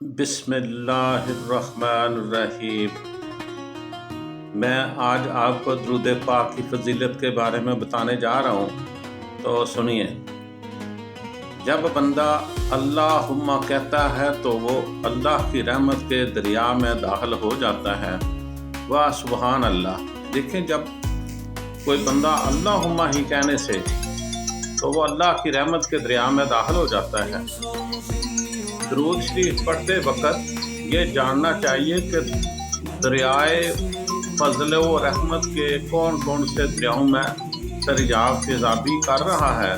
بسم اللہ الرحمن الرحیم۔ میں آج آپ کو درود پاک کی فضیلت کے بارے میں بتانے جا رہا ہوں، تو سنیے۔ جب بندہ اللہم کہتا ہے تو وہ اللہ کی رحمت کے دریا میں داخل ہو جاتا ہے۔ واہ سبحان اللہ! دیکھیں، جب کوئی بندہ اللہم ہی کہنے سے تو وہ اللہ کی رحمت کے دریا میں داخل ہو جاتا ہے۔ درود شریف پڑھتے وقت یہ جاننا چاہیے کہ دریائے فضل و رحمت کے کون کون سے دریاؤں میں دریافت تیزابی کر رہا ہے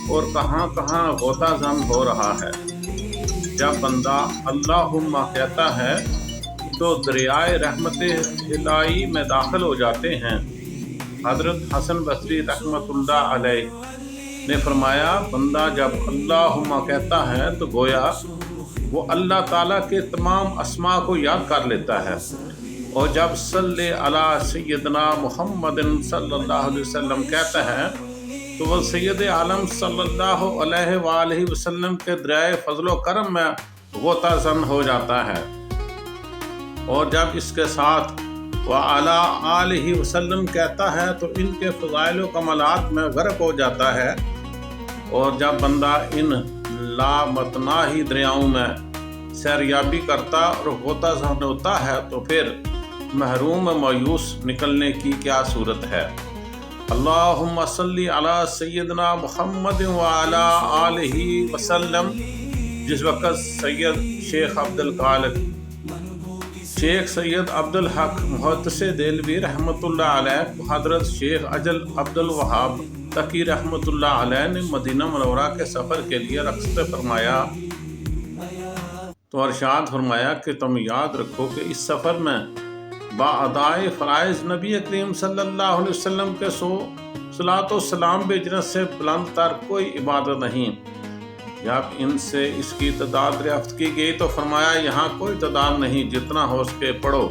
اور کہاں کہاں غوطہ زن ہو رہا ہے۔ جب بندہ اللہم کہتا ہے تو دریائے رحمت الہی میں داخل ہو جاتے ہیں۔ حضرت حسن بصری رحمت اللہ علیہ نے فرمایا، بندہ جب اللہم کہتا ہے تو گویا وہ اللہ تعالیٰ کے تمام اسماء کو یاد کر لیتا ہے، اور جب صلی علی سیدنا محمد صلی اللہ علیہ وسلم کہتا ہے تو وہ سید عالم صلی اللہ علیہ وآلہ وسلم کے دریائے فضل و کرم میں غوطہ زن ہو جاتا ہے، اور جب اس کے ساتھ وعلی آلہ وسلم کہتا ہے تو ان کے فضائل و کمالات میں غرق ہو جاتا ہے، اور جب بندہ ان لامتناہی دریاؤں میں سیریابی کرتا اور غوطہ زن ہوتا ہے تو پھر محروم مایوس نکلنے کی کیا صورت ہے۔ اللہم صلی علی سیدنا محمد وعلی آلہ وسلم۔ جس وقت سید شیخ عبدالحق محدث دہلوی رحمۃ اللہ علیہ، حضرت شیخ اجل عبدالوہاب تقی رحمۃ اللہ علیہ نے مدینہ منورہ کے سفر کے لیے رخصت فرمایا تو ارشاد فرمایا کہ تم یاد رکھو کہ اس سفر میں باادائے فرائض نبی کریم صلی اللہ علیہ وسلم کے صلاۃ و سلام بھیجنے سے بلند تر کوئی عبادت نہیں۔ جب ان سے اس کی تعداد دریافت کی گئی تو فرمایا، یہاں کوئی تعداد نہیں، جتنا ہو سکے پڑھو،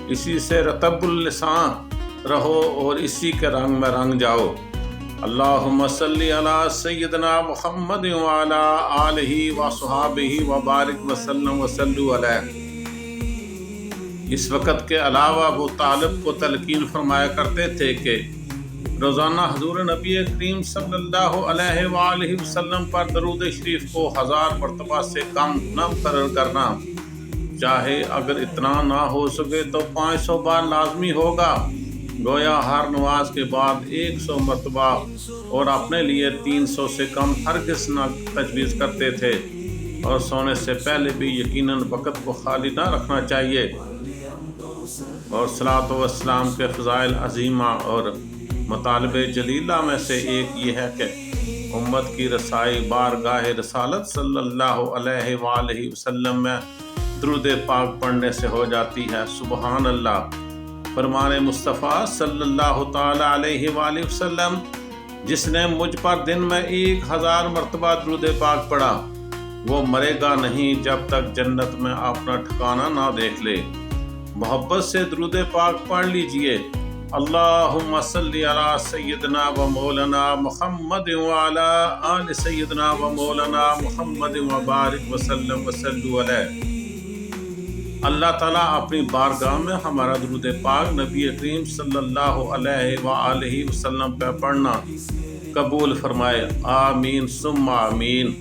اسی سے رطب اللسان رہو اور اسی کے رنگ میں رنگ جاؤ۔ اللہم صلی علی سیدنا محمد وعلی آلہ وصحابہ وبارک وسلم وصلو علیہ۔ اس وقت کے علاوہ وہ طالب کو تلقین فرمایا کرتے تھے کہ روزانہ حضور نبی کریم صلی اللہ علیہ وآلہ وسلم پر درود شریف کو 1000 مرتبہ سے کم نہ مقرر کرنا، چاہے اگر اتنا نہ ہو سکے تو 500 بار لازمی ہوگا۔ گویا ہر نماز کے بعد 100 مرتبہ اور اپنے لیے 300 سے کم ہرگز نہ تجویز کرتے تھے، اور سونے سے پہلے بھی یقیناً وقت کو خالی نہ رکھنا چاہیے۔ اور صلاۃ و اسلام کے فضائل عظیمہ اور مطالب جلیلہ میں سے ایک یہ ہے کہ امت کی رسائی بارگاہ رسالت صلی اللہ علیہ وآلہ وسلم میں درود پاک پڑھنے سے ہو جاتی ہے۔ سبحان اللہ! فرمان مصطفیٰ صلی اللہ تعالی علیہ وآلہ وسلم، جس نے مجھ پر دن میں 1000 مرتبہ درود پاک پڑھا، وہ مرے گا نہیں جب تک جنت میں اپنا ٹھکانہ نہ دیکھ لے۔ محبت سے درود پاک پڑھ لیجئے۔ اللہم صلی علی سیدنا و مولانا محمد وعلی آل سیدنا و مولانا محمد وبارک وسلم وصلو علیہ۔ اللہ تعالیٰ اپنی بارگاہ میں ہمارا درود پاک نبی کریم صلی اللہ علیہ وآلہ وسلم پہ پڑھنا قبول فرمائے۔ آمین ثم آمین۔